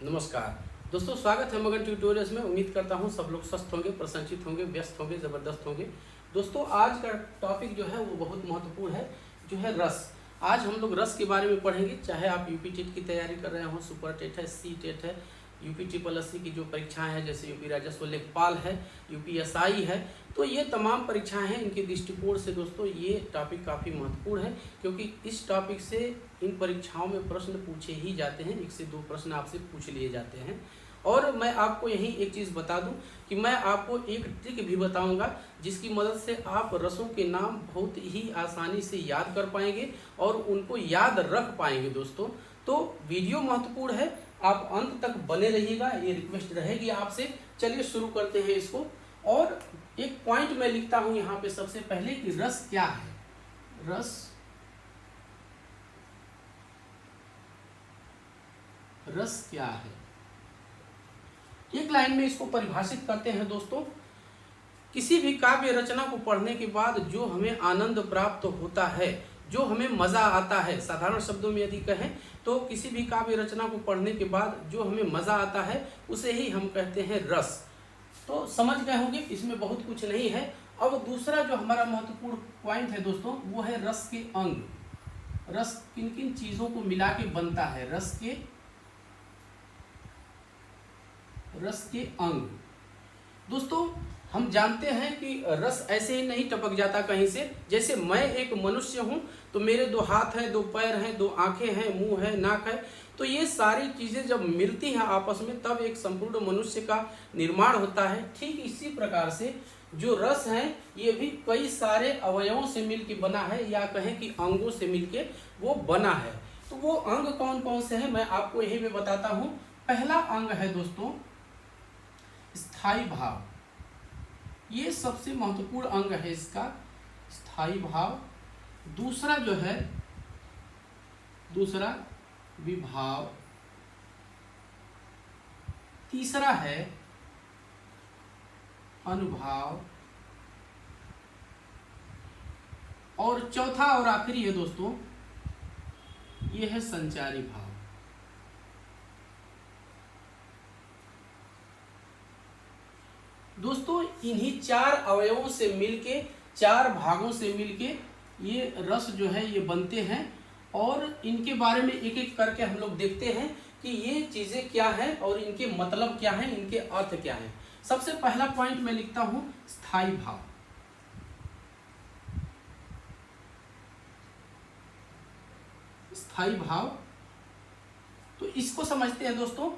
नमस्कार दोस्तों, स्वागत है मगन ट्यूटोरियल्स में। उम्मीद करता हूँ सब लोग स्वस्थ होंगे, प्रसन्नचित होंगे, व्यस्त होंगे, ज़बरदस्त होंगे। दोस्तों, आज का टॉपिक जो है वो बहुत महत्वपूर्ण है, जो है रस। आज हम लोग रस के बारे में पढ़ेंगे। चाहे आप यूपी टेट की तैयारी कर रहे हो, सुपर टेट है, सी टेट है, यूपी ट्रिपल एस सी की जो परीक्षाएं हैं, जैसे यूपी राजस्व लेखपाल है, यूपीएसआई है, तो ये तमाम परीक्षाएं हैं। इनके दृष्टिकोण से दोस्तों ये टॉपिक काफ़ी महत्वपूर्ण है, क्योंकि इस टॉपिक से इन परीक्षाओं में प्रश्न पूछे ही जाते हैं। 1 से 2 प्रश्न आपसे पूछ लिए जाते हैं। और मैं आपको यहीं एक चीज़ बता दूं कि मैं आपको एक ट्रिक भी बताऊंगा, जिसकी मदद से आप रसों के नाम बहुत ही आसानी से याद कर पाएंगे और उनको याद रख पाएंगे। दोस्तों, तो वीडियो महत्वपूर्ण है, आप अंत तक बने रहिएगा, ये रिक्वेस्ट रहेगी आपसे। चलिए शुरू करते हैं इसको। और एक पॉइंट मैं लिखता हूं यहाँ पे सबसे पहले कि रस क्या है। रस क्या है, एक लाइन में इसको परिभाषित करते हैं दोस्तों। किसी भी काव्य रचना को पढ़ने के बाद जो हमें आनंद प्राप्त होता है, जो हमें मजा आता है, साधारण शब्दों में यदि कहें तो किसी भी काव्य रचना को पढ़ने के बाद जो हमें मजा आता है, उसे ही हम कहते हैं रस। तो समझ गए होंगे, इसमें बहुत कुछ नहीं है। अब दूसरा जो हमारा महत्वपूर्ण पॉइंट है दोस्तों, वो है रस के अंग। रस किन किन चीजों को मिला के बनता है, रस के अंग। दोस्तों, हम जानते हैं कि रस ऐसे ही नहीं टपक जाता कहीं से। जैसे मैं एक मनुष्य हूं, तो मेरे 2 हाथ हैं, 2 पैर हैं, 2 आंखें हैं, मुंह है, नाक है, तो ये सारी चीजें जब मिलती हैं आपस में, तब एक संपूर्ण मनुष्य का निर्माण होता है। ठीक इसी प्रकार से जो रस है, ये भी कई सारे अवयवों से मिलकर बना है, या कहें कि अंगों से मिलके वो बना है। तो वो अंग कौन कौन से हैं, मैं आपको यही मैं बताता हूं। पहला अंग है दोस्तों स्थायी भाव। ये सबसे महत्वपूर्ण अंग है इसका, स्थायी भाव। दूसरा जो है, दूसरा विभाव। तीसरा है अनुभाव। और चौथा और आखिरी है दोस्तों, ये है संचारी भाव। दोस्तों, इन्हीं 4 अवयवों से मिलके, 4 भागों से मिलके ये रस जो है ये बनते हैं। और इनके बारे में एक एक करके हम लोग देखते हैं कि ये चीजें क्या हैं और इनके मतलब क्या हैं, इनके अर्थ क्या हैं। सबसे पहला पॉइंट मैं लिखता हूं स्थायी भाव। स्थायी भाव, तो इसको समझते हैं दोस्तों।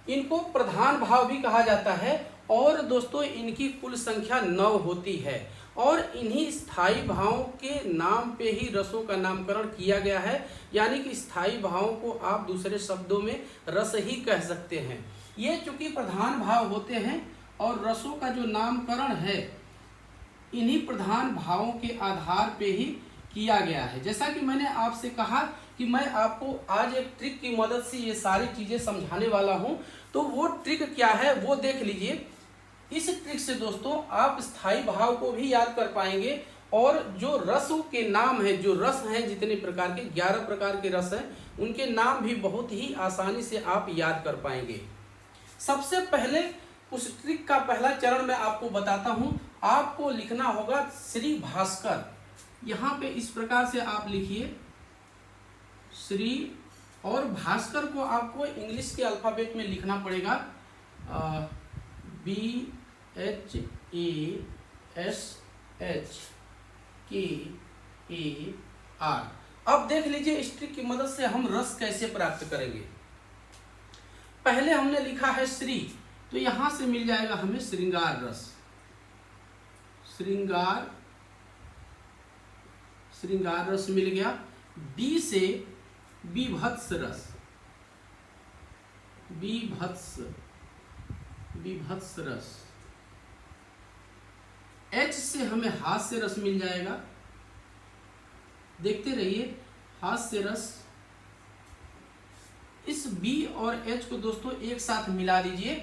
इनको प्रधान भाव भी कहा जाता है, और दोस्तों इनकी कुल संख्या 9 होती है। और इन्हीं स्थायी भावों के नाम पे ही रसों का नामकरण किया गया है। यानी कि स्थायी भावों को आप दूसरे शब्दों में रस ही कह सकते हैं। ये चूंकि प्रधान भाव होते हैं, और रसों का जो नामकरण है इन्हीं प्रधान भावों के आधार पे ही किया गया है। जैसा कि मैंने आपसे कहा कि मैं आपको आज एक ट्रिक की मदद से ये सारी चीजें समझाने वाला हूं। तो वो ट्रिक क्या है वो देख लीजिए। इस ट्रिक से दोस्तों आप स्थायी भाव को भी याद कर पाएंगे, और जो रसों के नाम है, जो रस हैं, जितने प्रकार के 11 प्रकार के रस हैं, उनके नाम भी बहुत ही आसानी से आप याद कर पाएंगे। सबसे पहले उस ट्रिक का पहला चरण मैं आपको बताता हूं। आपको लिखना होगा श्री भास्कर। यहां पे इस प्रकार से आप लिखिए श्री, और भास्कर को आपको इंग्लिश के अल्फाबेट में लिखना पड़ेगा BHASHKAR। अब देख लीजिए इस ट्रिक की मदद से हम रस कैसे प्राप्त करेंगे। पहले हमने लिखा है श्री, तो यहां से मिल जाएगा हमें श्रृंगार रस। श्रृंगार रस मिल गया। बी से बीभत्स रस, बीभत्स रस। H से हमें हास्य रस मिल जाएगा। देखते रहिए, हास्य रस। इस B और H को दोस्तों एक साथ मिला दीजिए।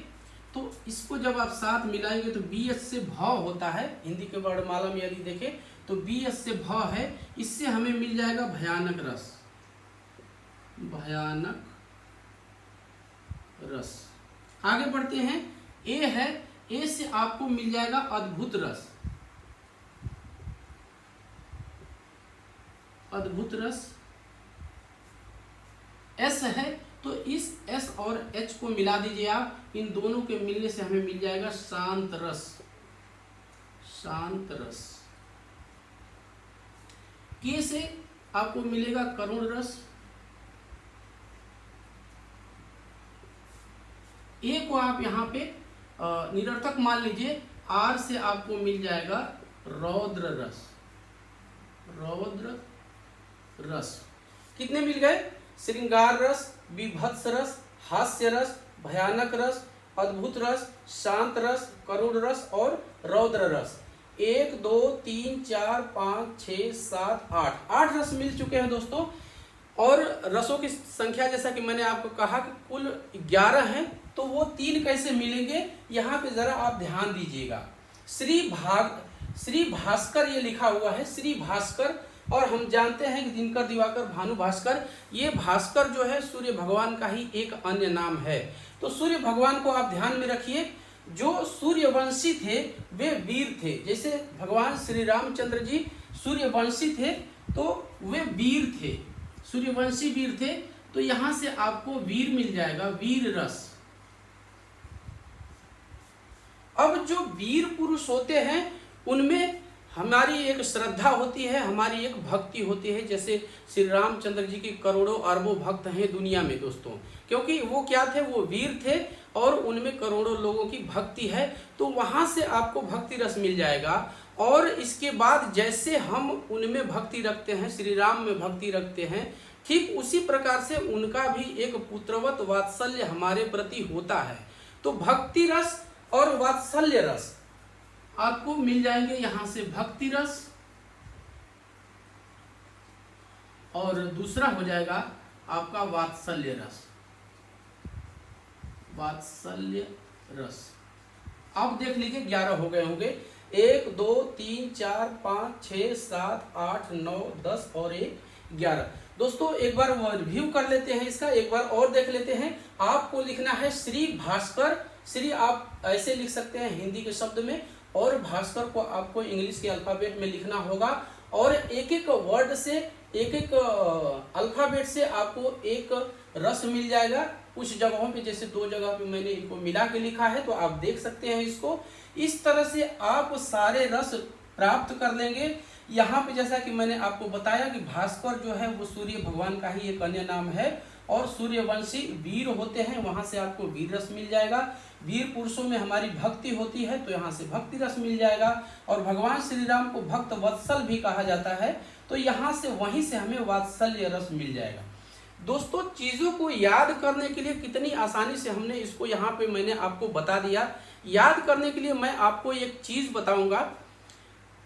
तो इसको जब आप साथ मिलाएंगे तो BH से भाव होता है। हिंदी के वर्णमाला में यदि देखें तो BH से भाव है। इससे हमें मिल जाएगा भयानक रस। भयानक रस। आगे बढ़ते हैं, ए है, ए से आपको मिल जाएगा अद्भुत रस, अद्भुत रस। एस है, तो इस एस और एच को मिला दीजिए आप, इन दोनों के मिलने से हमें मिल जाएगा शांत रस, शांत रस। के से आपको मिलेगा करुण रस। ए को आप यहाँ पे निरर्थक मान लीजिए, आर से आपको मिल जाएगा रौद्र रस, रौद्र रस। कितने मिल गए? श्रृंगार रस, विभत्स रस, हास्य रस, भयानक रस, अद्भुत रस, शांत रस, करुण रस और रौद्र रस। 1 2 3 4 5 6 7 8 8 रस मिल चुके हैं दोस्तों। और रसों की संख्या जैसा कि मैंने आपको कहा कि कुल 11 हैं, तो वो 3 कैसे मिलेंगे यहाँ पे जरा आप ध्यान दीजिएगा। श्री भास्कर ये लिखा हुआ है, श्री भास्कर, और हम जानते हैं कि दिनकर दिवाकर भानु भास्कर, ये भास्कर जो है सूर्य भगवान का ही एक अन्य नाम है। तो सूर्य भगवान को आप ध्यान में रखिए, जो सूर्यवंशी थे वे वीर थे। जैसे भगवान श्री रामचंद्र जी सूर्यवंशी थे तो वे वीर थे, सूर्यवंशी वीर थे, तो यहां से आपको वीर मिल जाएगा, वीर रस। अब जो वीर पुरुष होते हैं उनमें हमारी एक श्रद्धा होती है, हमारी एक भक्ति होती है। जैसे श्री रामचंद्र जी के करोड़ों अरबों भक्त हैं दुनिया में दोस्तों, क्योंकि वो क्या थे, वो वीर थे और उनमें करोड़ों लोगों की भक्ति है, तो वहां से आपको भक्ति रस मिल जाएगा। और इसके बाद जैसे हम उनमें भक्ति रखते हैं, श्री राम में भक्ति रखते हैं, ठीक उसी प्रकार से उनका भी एक पुत्रवत वात्सल्य हमारे प्रति होता है। तो भक्ति रस और वात्सल्य रस आपको मिल जाएंगे यहां से, भक्ति रस, और दूसरा हो जाएगा आपका वात्सल्य रस, वात्सल्य रस। अब देख लीजिए 11 हो गए होंगे, 1 2 3 4 5 6 7 8 9 10 और 1 11। दोस्तों एक बार रिव्यू कर लेते हैं इसका, एक बार और देख लेते हैं। आपको लिखना है श्री भास्कर, श्री आप ऐसे लिख सकते हैं हिंदी के शब्द में, और भास्कर को आपको इंग्लिश के अल्फाबेट में लिखना होगा। और एक एक वर्ड से, एक एक अल्फाबेट से आपको एक रस मिल जाएगा। कुछ जगहों पे, जैसे 2 जगह पे मैंने इनको मिला के लिखा है, तो आप देख सकते हैं इसको। इस तरह से आप सारे रस प्राप्त कर लेंगे। यहाँ पे जैसा कि मैंने आपको बताया कि भास्कर जो है वो सूर्य भगवान का ही एक अन्य नाम है, और सूर्यवंशी वीर होते हैं, वहां से आपको वीर रस मिल जाएगा। वीर पुरुषों में हमारी भक्ति होती है, तो यहाँ से भक्ति रस मिल जाएगा। और भगवान श्री राम को भक्त वत्सल भी कहा जाता है, तो यहाँ से वहीं से हमें वात्सल्य रस मिल जाएगा। दोस्तों चीजों को याद करने के लिए कितनी आसानी से हमने इसको यहाँ पे मैंने आपको बता दिया। याद करने के लिए मैं आपको एक चीज बताऊंगा।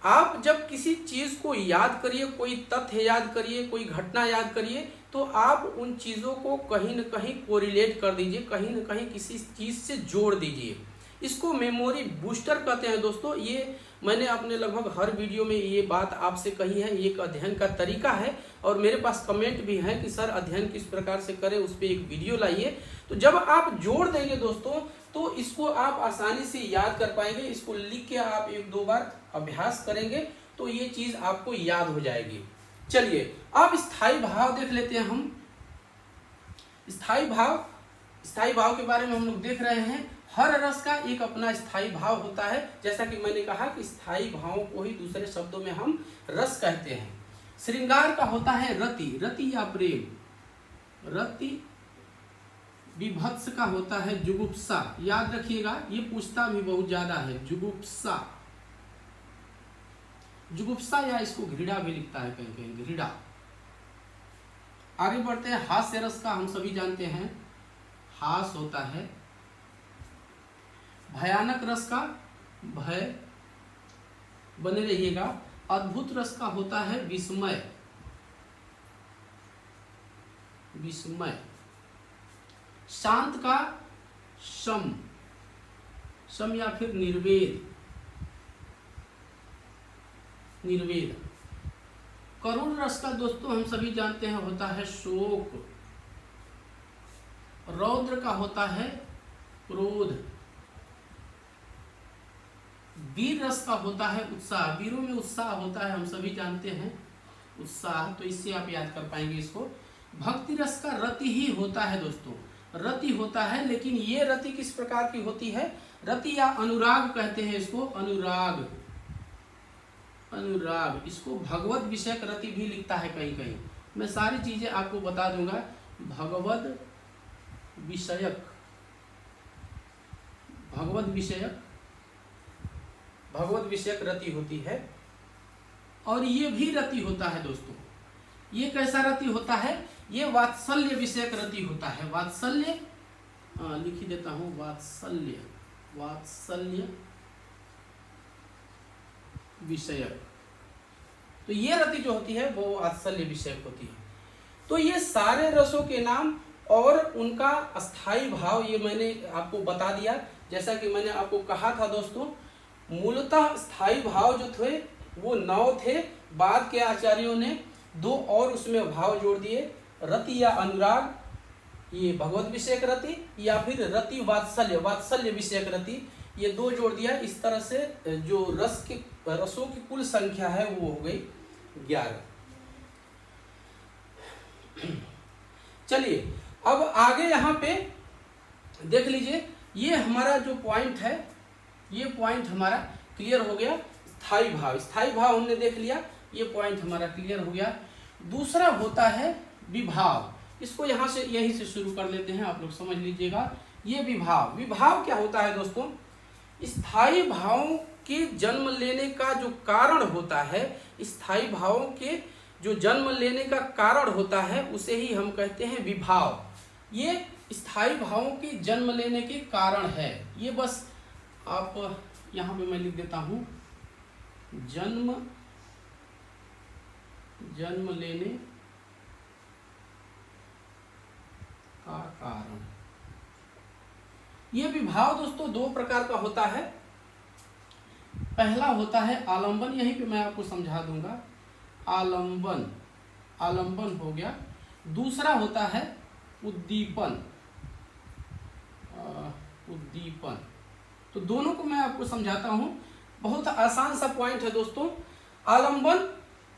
आप जब किसी चीज को याद करिए, कोई तथ्य याद करिए, कोई घटना याद करिए, तो आप उन चीजों को कहीं न कहीं कोरिलेट कर दीजिए, कहीं न कहीं किसी चीज से जोड़ दीजिए। इसको मेमोरी बूस्टर कहते हैं दोस्तों। ये मैंने अपने लगभग हर वीडियो में ये बात आपसे कही है, ये एक अध्ययन का तरीका है। और मेरे पास कमेंट भी है कि सर अध्ययन किस प्रकार से करें, उस पर एक वीडियो लाइए। तो जब आप जोड़ देंगे दोस्तों, तो इसको आप आसानी से याद कर पाएंगे। इसको लिख के आप 1-2 बार अभ्यास करेंगे तो ये चीज आपको याद हो जाएगी। चलिए अब स्थायी भाव देख लेते हैं हम। स्थायी भाव के बारे में हम लोग देख रहे हैं। हर रस का एक अपना स्थायी भाव होता है। जैसा कि मैंने कहा कि स्थायी भावों को ही दूसरे शब्दों में हम रस कहते हैं। श्रृंगार का होता है रति, रति या प्रेम, रति। विभत्स का होता है जुगुप्सा, याद रखिएगा, ये पूछता भी बहुत ज्यादा है, जुगुप्सा, जुगुप्सा, या इसको घृणा भी लिखता है कहीं कहीं, घृणा। आगे बढ़ते हैं। हास्य रस का हम सभी जानते हैं, हास होता है। भयानक रस का भय, बने रहिएगा। अद्भुत रस का होता है विस्मय, विस्मय। शांत का शम, शम या फिर निर्वेद, निर्वेद। करुण रस का दोस्तों हम सभी जानते हैं होता है शोक, रौद्र का होता है क्रोध, वीर रस का होता है उत्साह, वीरों में उत्साह होता है, हम सभी जानते हैं उत्साह, तो इससे आप याद कर पाएंगे इसको। भक्ति रस का रति ही होता है दोस्तों, रति होता है, लेकिन ये रति किस प्रकार की होती है, रति या अनुराग कहते हैं इसको, अनुराग, अनुराग, इसको भगवत विषयक रति भी लिखता है कहीं कहीं, मैं सारी चीजें आपको बता दूंगा। भगवत विषयक, भगवत विषयक, भगवत विषयक रति होती है। और ये भी रति होता है दोस्तों, ये कैसा रति होता है, ये वात्सल्य विषयक रति होता है, वात्सल्य, लिख ही देता हूं, वात्सल्य, वात्सल्य विषयक, तो ये रति जो होती है वो वात्सल्य विषयक होती है। तो ये सारे रसों के नाम और उनका अस्थाई भाव ये मैंने आपको बता दिया। जैसा कि मैंने आपको कहा था दोस्तों, मूलतः स्थायी भाव जो थे वो 9 थे, बाद के आचार्यों ने 2 और उसमें भाव जोड़ दिए, रति या अनुराग, ये भगवत विषयक रति, या फिर रति वात्सल्य, वात्सल्य विषयक रति, ये 2 जोड़ दिया। इस तरह से जो रसों की कुल संख्या है वो हो गई 11। चलिए अब आगे यहाँ पे देख लीजिए, ये हमारा जो पॉइंट है, ये पॉइंट हमारा क्लियर हो गया। स्थायी भाव, स्थायी भाव हमने देख लिया, ये पॉइंट हमारा क्लियर हो गया। दूसरा होता है विभाव, इसको यहाँ से यहीं से शुरू कर लेते हैं, आप लोग समझ लीजिएगा। ये विभाव, विभाव क्या होता है दोस्तों, स्थायी भावों के जन्म लेने का जो कारण होता है, स्थायी भावों के जो जन्म लेने का कारण होता है उसे ही हम कहते हैं विभाव। ये स्थायी भावों के जन्म लेने के कारण है, ये बस आप यहाँ पे मैं लिख देता हूँ, जन्म लेने का कारण। ये विभाव दोस्तों 2 प्रकार का होता है। पहला होता है आलंबन, यहीं पे मैं आपको समझा दूंगा, आलंबन, आलंबन हो गया। दूसरा होता है उद्दीपन, उद्दीपन। तो दोनों को मैं आपको समझाता हूं, बहुत आसान सा पॉइंट है दोस्तों। आलंबन,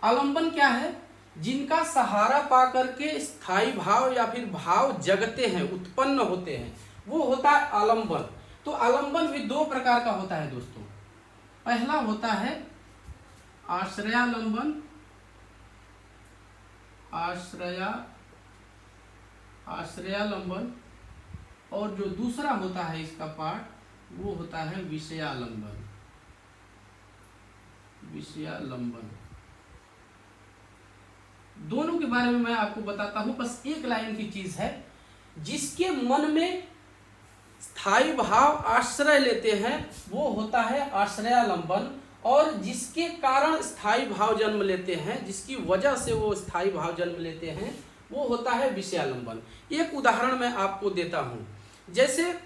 आलंबन क्या है, जिनका सहारा पा करके स्थायी भाव या फिर भाव जगते हैं, उत्पन्न होते हैं, वो होता है आलंबन। तो आलंबन भी 2 प्रकार का होता है दोस्तों। पहला होता है आश्रयालंबन, आश्रयालंबन, और जो दूसरा होता है इसका पार्ट वो होता है विषयालंबन, विषयालंबन। दोनों के बारे में मैं आपको बताता हूं, बस एक लाइन की चीज है, जिसके मन में स्थायी भाव आश्रय लेते हैं वो होता है आश्रयालंबन, और जिसके कारण स्थायी भाव जन्म लेते हैं, जिसकी वजह से वो स्थायी भाव जन्म लेते हैं, वो होता है विषयालंबन। एक उदाहरण मैं आपको देता हूं, जैसे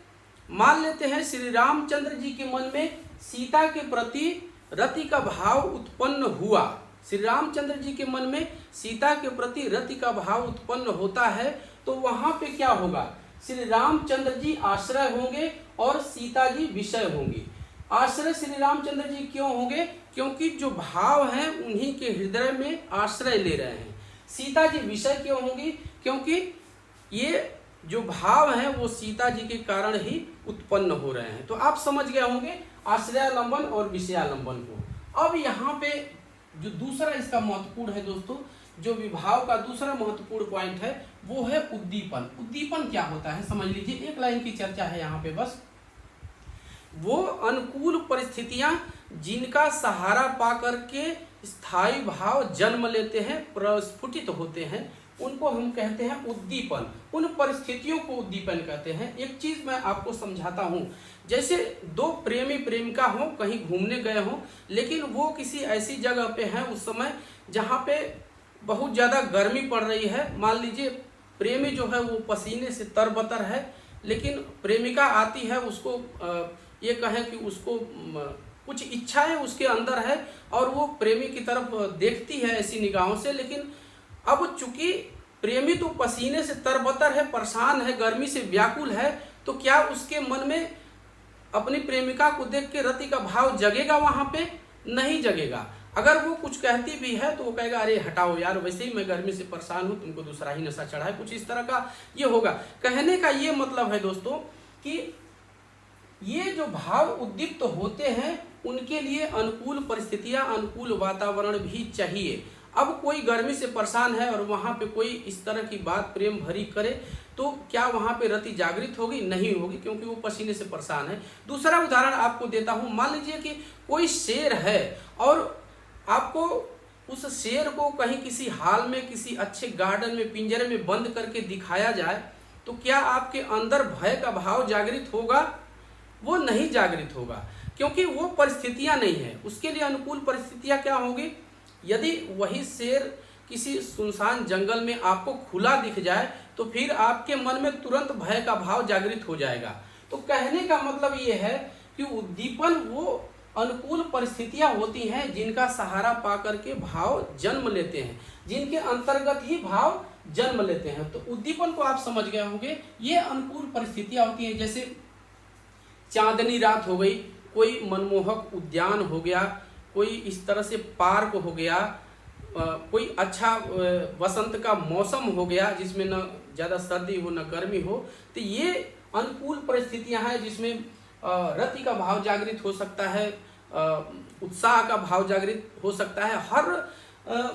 मान लेते हैं श्री रामचंद्र जी के मन में सीता के प्रति रति का भाव उत्पन्न हुआ, श्री रामचंद्र जी के मन में सीता के प्रति रति का भाव उत्पन्न होता है, तो वहां पे क्या होगा, श्री रामचंद्र जी आश्रय होंगे और सीता जी विषय होंगी। आश्रय श्री रामचंद्र जी क्यों होंगे, क्योंकि जो भाव हैं उन्हीं के हृदय में आश्रय ले रहे हैं। सीता जी विषय क्यों होंगी, क्योंकि ये जो भाव हैं वो सीता जी के कारण ही उत्पन्न हो रहे हैं। तो आप समझ गए होंगे आश्रयालंबन और विषयालंबन को। अब यहाँ पे जो दूसरा इसका महत्वपूर्ण है दोस्तों, जो विभाव का दूसरा महत्वपूर्ण पॉइंट है वो है उद्दीपन। उद्दीपन क्या होता है समझ लीजिए, एक लाइन की चर्चा है यहाँ पे बस। वो अनुकूल परिस्थितियां जिनका सहारा पा करके स्थायी भाव जन्म लेते हैं, प्रस्फुटित होते हैं, उनको हम कहते हैं उद्दीपन। उन परिस्थितियों को उद्दीपन कहते हैं। एक चीज मैं आपको समझाता हूँ, जैसे 2 प्रेमी प्रेमिका हो, कहीं घूमने गए हो, लेकिन वो किसी ऐसी जगह पे हैं उस समय जहाँ पे बहुत ज़्यादा गर्मी पड़ रही है। मान लीजिए प्रेमी जो है वो पसीने से तरबतर है, लेकिन प्रेमिका आती है, उसको ये कहें कि उसको कुछ इच्छाएं उसके अंदर है और वो प्रेमी की तरफ देखती है ऐसी निगाहों से, लेकिन अब चूंकि प्रेमी तो पसीने से तरबतर है, परेशान है, गर्मी से व्याकुल है, तो क्या उसके मन में अपनी प्रेमिका को देख के रति का भाव जगेगा? वहां पे नहीं जगेगा। अगर वो कुछ कहती भी है तो वो कहेगा अरे हटाओ यार, वैसे ही मैं गर्मी से परेशान हूं, तुमको दूसरा ही नशा चढ़ा है, कुछ इस तरह का ये होगा। कहने का ये मतलब है दोस्तों कि ये जो भाव उद्दीप्त तो होते हैं उनके लिए अनुकूल परिस्थितियां, अनुकूल वातावरण भी चाहिए। अब कोई गर्मी से परेशान है और वहां पे कोई इस तरह की बात प्रेम भरी करे तो क्या वहां पे रति जागृत होगी? नहीं होगी, क्योंकि वो पसीने से परेशान है। दूसरा उदाहरण आपको देता हूं, मान लीजिए कि कोई शेर है और आपको उस शेर को कहीं किसी हाल में, किसी अच्छे गार्डन में, पिंजरे में बंद करके दिखाया जाए तो क्या आपके अंदर भय का भाव जागृत होगा? वो नहीं जागृत होगा, क्योंकि वो परिस्थितियां नहीं है। उसके लिए अनुकूल परिस्थितियां क्या होंगी? यदि वही शेर किसी सुनसान जंगल में आपको खुला दिख जाए तो फिर आपके मन में तुरंत भय का भाव जागृत हो जाएगा। तो कहने का मतलब ये है कि उद्दीपन वो अनुकूल परिस्थितियां होती हैं जिनका सहारा पा करके भाव जन्म लेते हैं, जिनके अंतर्गत ही भाव जन्म लेते हैं। तो उद्दीपन को आप समझ गए होंगे, ये अनुकूल परिस्थितियां होती हैं। जैसे चांदनी रात हो गई, कोई मनमोहक उद्यान हो गया, कोई इस तरह से पार्क हो गया, कोई अच्छा वसंत का मौसम हो गया जिसमें न ज़्यादा सर्दी हो न गर्मी हो, तो ये अनुकूल परिस्थितियां हैं जिसमें रति का भाव जागृत हो सकता है, उत्साह का भाव जागृत हो सकता है। हर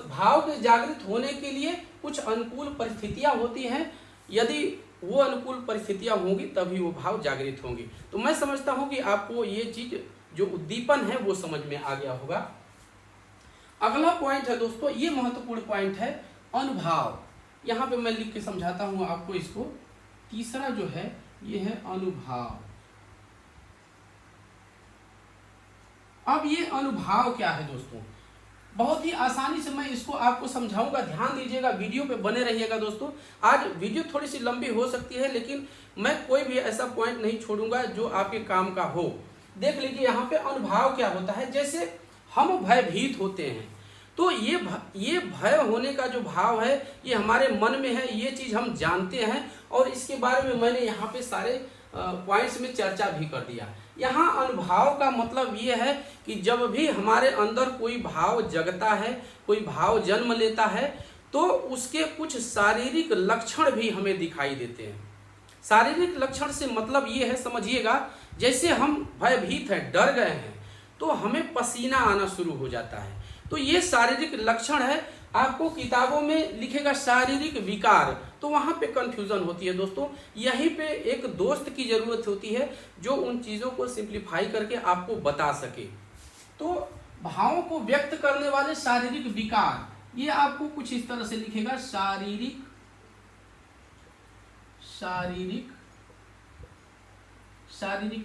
भाव के जागृत होने के लिए कुछ अनुकूल परिस्थितियां होती हैं। यदि वो अनुकूल परिस्थितियां होंगी तभी वो भाव जागृत होंगी। तो मैं समझता हूं कि आपको ये चीज जो उद्दीपन है वो समझ में आ गया होगा। अगला पॉइंट है दोस्तों, ये महत्वपूर्ण पॉइंट है, अनुभाव। यहाँ पे मैं लिख के समझाता हूँ आपको इसको। तीसरा जो है ये है अनुभाव। अब ये अनुभाव क्या है दोस्तों? बहुत ही आसानी से मैं इसको आपको समझाऊंगा, ध्यान दीजिएगा, वीडियो पे बने रहिएगा दोस्तों। आज वीडियो थोड़ी सी लंबी हो सकती है लेकिन मैं कोई भी ऐसा पॉइंट नहीं छोड़ूंगा जो आपके काम का हो। देख लीजिए यहाँ पे अनुभाव क्या होता है। जैसे हम भयभीत होते हैं तो ये भय होने का जो भाव है ये हमारे मन में है, ये चीज हम जानते हैं और इसके बारे में मैंने यहाँ पे सारे पॉइंट्स में चर्चा भी कर दिया। यहाँ अनुभाव का मतलब ये है कि जब भी हमारे अंदर कोई भाव जगता है, कोई भाव जन्म लेता है तो उसके कुछ शारीरिक लक्षण भी हमें दिखाई देते हैं। शारीरिक लक्षण से मतलब ये है, समझिएगा, जैसे हम भयभीत हैं, डर गए हैं तो हमें पसीना आना शुरू हो जाता है, तो ये शारीरिक लक्षण है। आपको किताबों में लिखेगा शारीरिक विकार, तो वहां पे कंफ्यूजन होती है दोस्तों। यहीं पे एक दोस्त की जरूरत होती है जो उन चीजों को सिंप्लीफाई करके आपको बता सके। तो भावों को व्यक्त करने वाले शारीरिक विकार, ये आपको कुछ इस तरह से लिखेगा, शारीरिक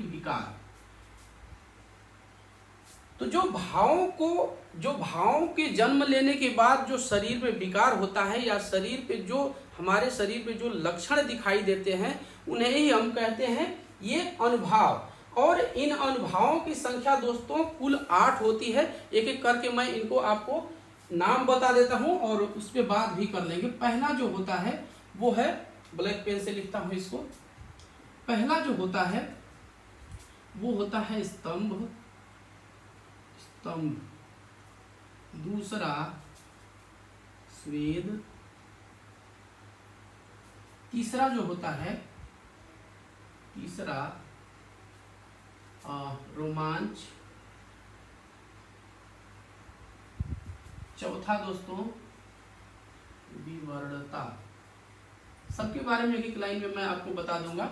विकार। तो जो भावों के जन्म लेने के बाद जो शरीर में विकार होता है या हमारे शरीर पे जो लक्षण दिखाई देते हैं उन्हें ही हम कहते हैं ये अनुभाव। और इन अनुभावों की संख्या दोस्तों कुल 8 होती है। एक एक करके मैं इनको आपको नाम बता देता हूं और उस पर बात भी कर लेंगे। पहला जो होता है वो है, ब्लैक पेन से लिखता हूं इसको, पहला जो होता है वो होता है स्तंभ। दूसरा स्वेद। तीसरा जो होता है, रोमांच। चौथा दोस्तों विवर्णता। सबके बारे में एक एक लाइन में मैं आपको बता दूंगा।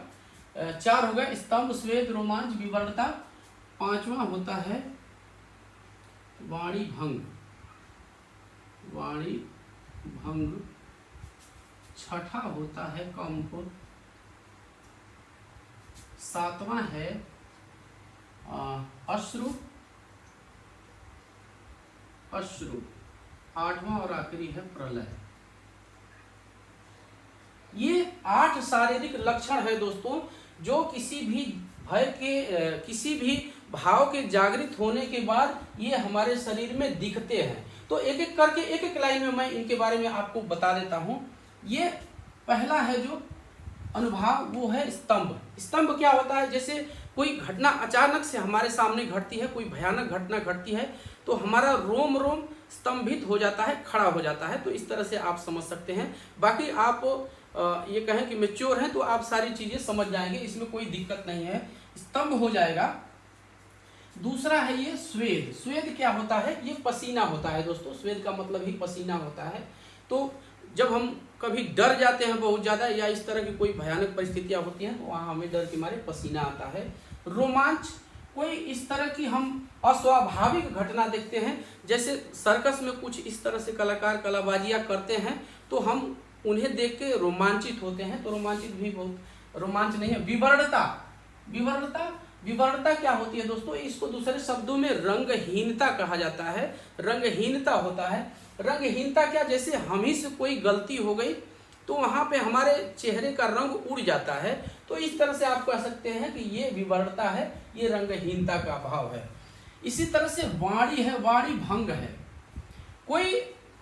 4 हो गए, स्तंभ, स्वेद, रोमांच, विवर्णता। 5वां होता है वाणी भंग। 6ठा होता है कंप। 7वां है अश्रु। 8वां और आखिरी है प्रलय। ये 8 शारीरिक लक्षण है दोस्तों जो किसी भी भय के, किसी भी भाव के जागृत होने के बाद ये हमारे शरीर में दिखते हैं। तो एक एक करके एक एक लाइन में मैं इनके बारे में आपको बता देता हूं। ये पहला है जो अनुभाव, वो है स्तंभ। स्तंभ क्या होता है, जैसे कोई घटना अचानक से हमारे सामने घटती है, कोई भयानक घटना घटती है तो हमारा रोम रोम स्तंभित हो जाता है, खड़ा हो जाता है। तो इस तरह से आप समझ सकते हैं। बाकी आप ये कहें कि मैच्योर हैं तो आप सारी चीजें समझ जाएंगे, इसमें कोई दिक्कत नहीं है, स्तंभ हो जाएगा। दूसरा है ये स्वेद। स्वेद क्या होता है, ये पसीना होता है दोस्तों, स्वेद का मतलब ही पसीना होता है। तो जब हम कभी डर जाते हैं बहुत ज़्यादा या इस तरह की कोई भयानक परिस्थितियां होती हैं तो वहाँ हमें डर के मारे पसीना आता है। रोमांच, कोई इस तरह की हम अस्वाभाविक घटना देखते हैं, जैसे सर्कस में कुछ इस तरह से कलाकार कलाबाजियाँ करते हैं तो हम उन्हें देख के रोमांचित होते हैं। तो रोमांचित भी बहुत, रोमांच नहीं है। विवर्णता, विवर्णता, विवर्णता क्या होती है दोस्तों, इसको दूसरे शब्दों में रंगहीनता कहा जाता है। रंगहीनता होता है। रंगहीनता क्या, जैसे हम ही से कोई गलती हो गई तो वहां पे हमारे चेहरे का रंग उड़ जाता है। तो इस तरह से आप कह सकते हैं कि ये विवर्णता है, ये रंगहीनता का भाव है। इसी तरह से वाणी है, वाणी भंग है। कोई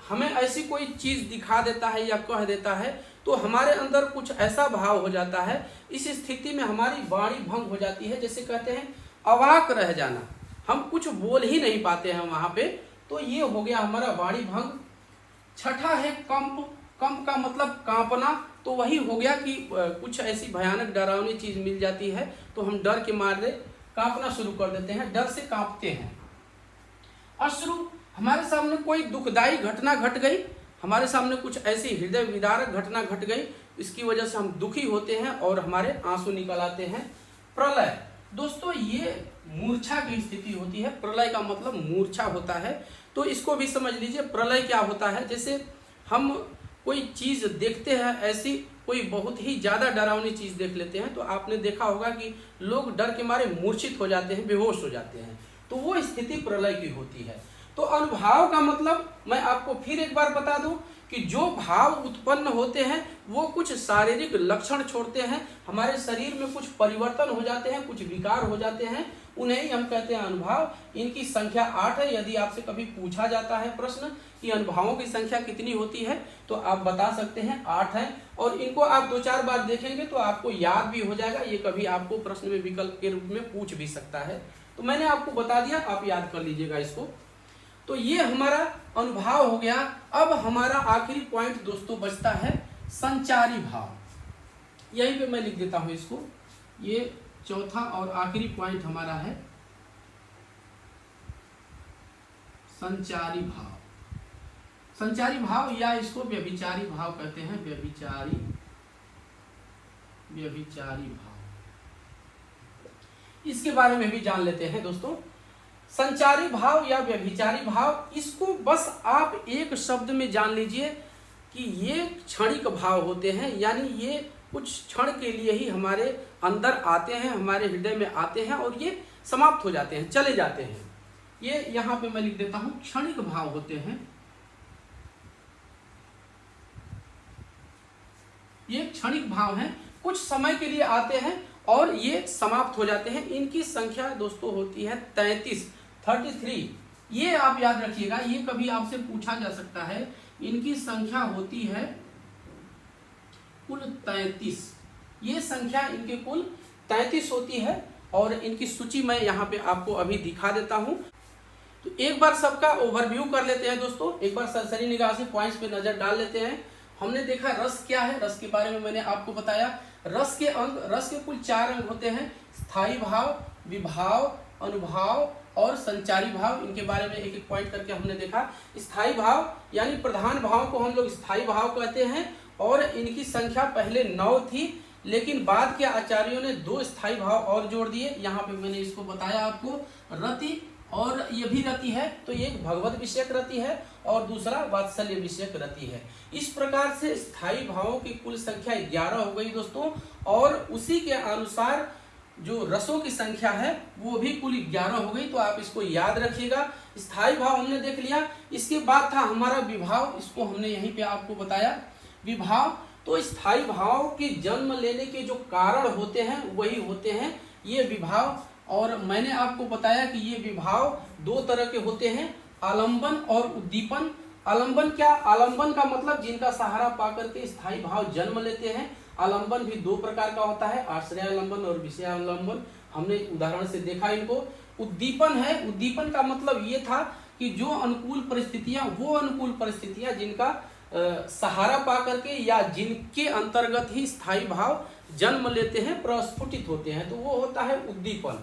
हमें ऐसी कोई चीज दिखा देता है या कह देता है तो हमारे अंदर कुछ ऐसा भाव हो जाता है, इस स्थिति में हमारी वाणी भंग हो जाती है। जैसे कहते हैं अवाक रह जाना, हम कुछ बोल ही नहीं पाते हैं वहां पे, तो ये हो गया हमारा वाणी भंग। छठा है कंप। कंप का मतलब कांपना, तो वही हो गया कि कुछ ऐसी भयानक डरावनी चीज मिल जाती है तो हम डर के मारे कांपना शुरू कर देते हैं, डर से कांपते हैं। अश्रु, हमारे सामने कोई दुखदाई घटना घट गई, हमारे सामने कुछ ऐसी हृदय विदारक घटना घट गई, इसकी वजह से हम दुखी होते हैं और हमारे आंसू निकल आते हैं। प्रलय, दोस्तों ये मूर्छा की स्थिति होती है। प्रलय का मतलब मूर्छा होता है, तो इसको भी समझ लीजिए। प्रलय क्या होता है, जैसे हम कोई चीज देखते हैं, ऐसी कोई बहुत ही ज्यादा डरावनी चीज देख लेते हैं तो आपने देखा होगा कि लोग डर के मारे मूर्छित हो जाते हैं, बेहोश हो जाते हैं, तो वो स्थिति प्रलय की होती है। तो अनुभाव का मतलब मैं आपको फिर एक बार बता दूं कि जो भाव उत्पन्न होते हैं वो कुछ शारीरिक लक्षण छोड़ते हैं, हमारे शरीर में कुछ परिवर्तन हो जाते हैं, कुछ विकार हो जाते हैं, उन्हें ही हम कहते हैं अनुभाव। इनकी संख्या 8 है। यदि आपसे कभी पूछा जाता है प्रश्न कि अनुभावों की संख्या कितनी होती है तो आप बता सकते हैं 8 है। और इनको आप 2-4 बार देखेंगे तो आपको याद भी हो जाएगा, ये कभी आपको प्रश्न में विकल्प के रूप में पूछ भी सकता है। तो मैंने आपको बता दिया, आप याद कर लीजिएगा इसको। तो ये हमारा अनुभाव हो गया। अब हमारा आखिरी पॉइंट दोस्तों बचता है संचारी भाव। यहीं पे मैं लिख देता हूं इसको, ये चौथा और आखिरी पॉइंट हमारा है संचारी भाव। संचारी भाव या इसको व्यभिचारी भाव कहते हैं, व्यभिचारी भाव। इसके बारे में भी जान लेते हैं दोस्तों। संचारी भाव या व्यभिचारी भाव, इसको बस आप एक शब्द में जान लीजिए कि ये क्षणिक भाव होते हैं, यानी ये कुछ क्षण के लिए ही हमारे अंदर आते हैं, हमारे हृदय में आते हैं और ये समाप्त हो जाते हैं, चले जाते हैं। ये यहाँ पे मैं लिख देता हूं, क्षणिक भाव होते हैं। ये क्षणिक भाव हैं, कुछ समय के लिए आते हैं और ये समाप्त हो जाते हैं। इनकी संख्या दोस्तों होती है 33। ये आप याद रखिएगा, ये कभी आपसे पूछा जा सकता है। इनकी संख्या होती है कुल 33। ये संख्या इनके कुल 33 होती है और इनकी सूची मैं यहाँ पे आपको अभी दिखा देता हूँ। तो एक बार सबका ओवरव्यू कर लेते हैं दोस्तों, एक बार सरसरी निगाह से पॉइंट्स पे नजर डाल लेते हैं। हमने देखा रस क्या है, रस के बारे में मैंने आपको बताया। रस के अंग, रस के कुल 4 अंग होते हैं, स्थायी भाव, विभाव, अनुभाव और संचारी भाव। इनके बारे में एक एक पॉइंट करके हमने देखा। स्थायी भाव यानी प्रधान भाव को हम लोग स्थायी भाव कहते हैं और इनकी संख्या पहले 9 थी, लेकिन बाद के आचार्यों ने 2 स्थायी भाव और जोड़ दिए। यहाँ पे मैंने इसको बताया आपको, रति, और ये भी रति है, तो एक भगवत विषयक रति है और दूसरा वात्सल्य विषयक रति है। इस प्रकार से स्थायी भावों की कुल संख्या 11 हो गई दोस्तों, और उसी के अनुसार जो रसों की संख्या है वो भी कुल 11 हो गई। तो आप इसको याद रखिएगा। स्थायी भाव हमने देख लिया। इसके बाद था हमारा विभाव, इसको हमने यहीं पे आपको बताया। विभाव, तो स्थायी भाव के जन्म लेने के जो कारण होते हैं वही होते हैं ये विभाव। और मैंने आपको बताया कि ये विभाव 2 तरह के होते हैं, आलंबन और उद्दीपन। आलंबन क्या? आलंबन का मतलब जिनका सहारा पाकर के स्थायी भाव जन्म लेते हैं। आलंबन भी दो प्रकार का होता है, आश्रय आलंबन और विषय आलंबन। हमने उदाहरण से देखा इनको। उद्दीपन है, उद्दीपन का मतलब ये था कि जो अनुकूल परिस्थितियां, वो अनुकूल परिस्थितियां जिनका सहारा पा करके या जिनके अंतर्गत ही स्थायी भाव जन्म लेते हैं, प्रस्फुटित होते हैं, तो वो होता है उद्दीपन।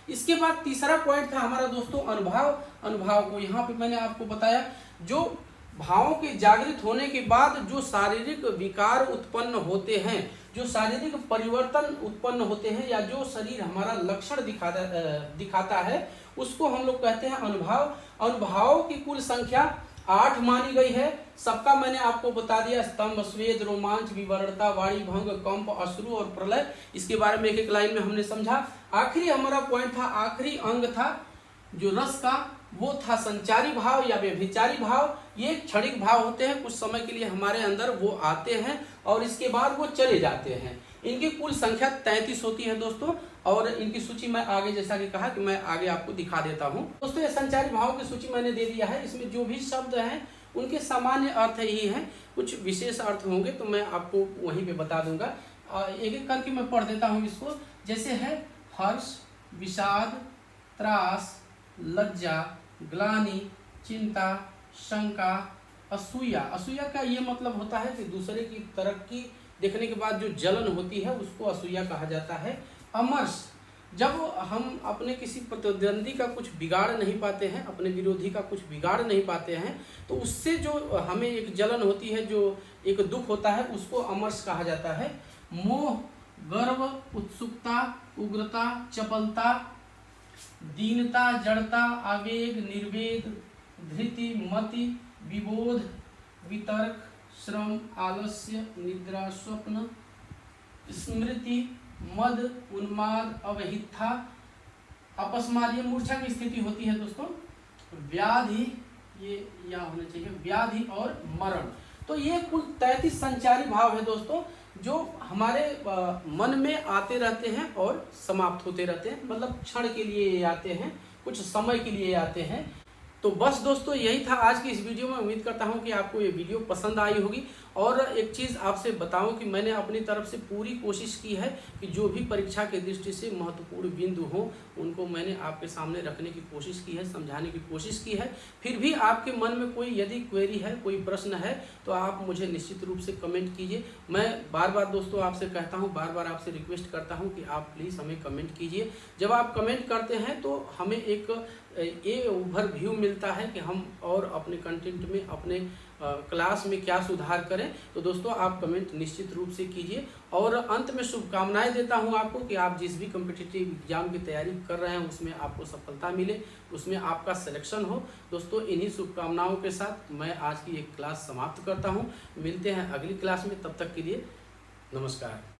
इसके बाद तीसरा पॉइंट था हमारा दोस्तों अनुभाव। अनुभाव को यहाँ पे मैंने आपको बताया, जो भावों के जागृत होने के बाद जो शारीरिक विकार उत्पन्न होते हैं, जो शारीरिक परिवर्तन उत्पन्न होते हैं, या जो शरीर हमारा लक्षण दिखाता है, उसको हम लोग कहते हैं अनुभाव। अनुभावों की कुल संख्या 8 मानी गई है। सबका मैंने आपको बता दिया, स्तंभ, स्वेद, रोमांच, विवरणता, वाणी भंग, कंप, अश्रु और प्रलय। इसके बारे में एक एक लाइन में हमने समझा। आखिरी हमारा पॉइंट था, आखिरी अंग था जो रस का, वो था संचारी भाव या व्यभिचारी भाव। ये क्षणिक भाव होते हैं, कुछ समय के लिए हमारे अंदर वो आते हैं और इसके बाद वो चले जाते हैं। इनकी कुल संख्या 33 होती है दोस्तों, और इनकी सूची मैं आगे, जैसा कि कहा कि मैं आगे आपको दिखा देता हूं दोस्तों। ये संचारी भाव की सूची मैंने दे दिया है। इसमें जो भी शब्द हैं उनके सामान्य अर्थ ही हैं, कुछ विशेष अर्थ होंगे तो मैं आपको वहीं पे बता दूंगा। एक एक करके मैं पढ़ देता हूँ इसको। जैसे है हर्ष, विषाद, त्रास, लज्जा, ग्लानि, चिंता, शंका, असूया। असूया का ये मतलब होता है कि दूसरे की तरक्की देखने के बाद जो जलन होती है उसको असूया कहा जाता है। अमर्ष, जब हम अपने किसी प्रतिद्वंदी का कुछ बिगाड़ नहीं पाते हैं, अपने विरोधी का कुछ बिगाड़ नहीं पाते हैं, तो उससे जो हमें एक जलन होती है, जो एक दुख होता है, उसको अमर्ष कहा जाता है। मोह, गर्व, उत्सुकता, उग्रता, चपलता, दीनता, जड़ता, आवेग, निर्वेद, धृति, मति, विबोध, वितर्क, श्रम, आलस्य, निद्रा, स्वप्न, स्मृति, मद, उन्माद, अवहिथा, अपस्माद, ये मूर्छा की स्थिति होती है दोस्तों। व्याधि, ये यहाँ होना चाहिए, व्याधि और मरण। तो ये कुल 33 संचारी भाव है दोस्तों, जो हमारे मन में आते रहते हैं और समाप्त होते रहते हैं। मतलब क्षण के लिए ये आते हैं, कुछ समय के लिए आते हैं। तो बस दोस्तों यही था आज की इस वीडियो में। उम्मीद करता हूं कि आपको ये वीडियो पसंद आई होगी। और एक चीज़ आपसे बताऊं कि मैंने अपनी तरफ से पूरी कोशिश की है कि जो भी परीक्षा के दृष्टि से महत्वपूर्ण बिंदु हों उनको मैंने आपके सामने रखने की कोशिश की है, समझाने की कोशिश की है। फिर भी आपके मन में कोई यदि क्वेरी है, कोई प्रश्न है, तो आप मुझे निश्चित रूप से कमेंट कीजिए। मैं बार बार दोस्तों आपसे कहता हूँ, बार बार आपसे रिक्वेस्ट करता हूँ कि आप प्लीज़ हमें कमेंट कीजिए। जब आप कमेंट करते हैं तो हमें एक ये ओवरव्यू मिलता है कि हम और अपने कंटेंट में, अपने क्लास में क्या सुधार करें। तो दोस्तों आप कमेंट निश्चित रूप से कीजिए। और अंत में शुभकामनाएं देता हूं आपको कि आप जिस भी कॉम्पिटिटिव एग्जाम की तैयारी कर रहे हैं उसमें आपको सफलता मिले, उसमें आपका सिलेक्शन हो। दोस्तों इन्हीं शुभकामनाओं के साथ मैं आज की एक क्लास समाप्त करता हूं। मिलते हैं अगली क्लास में, तब तक के लिए नमस्कार।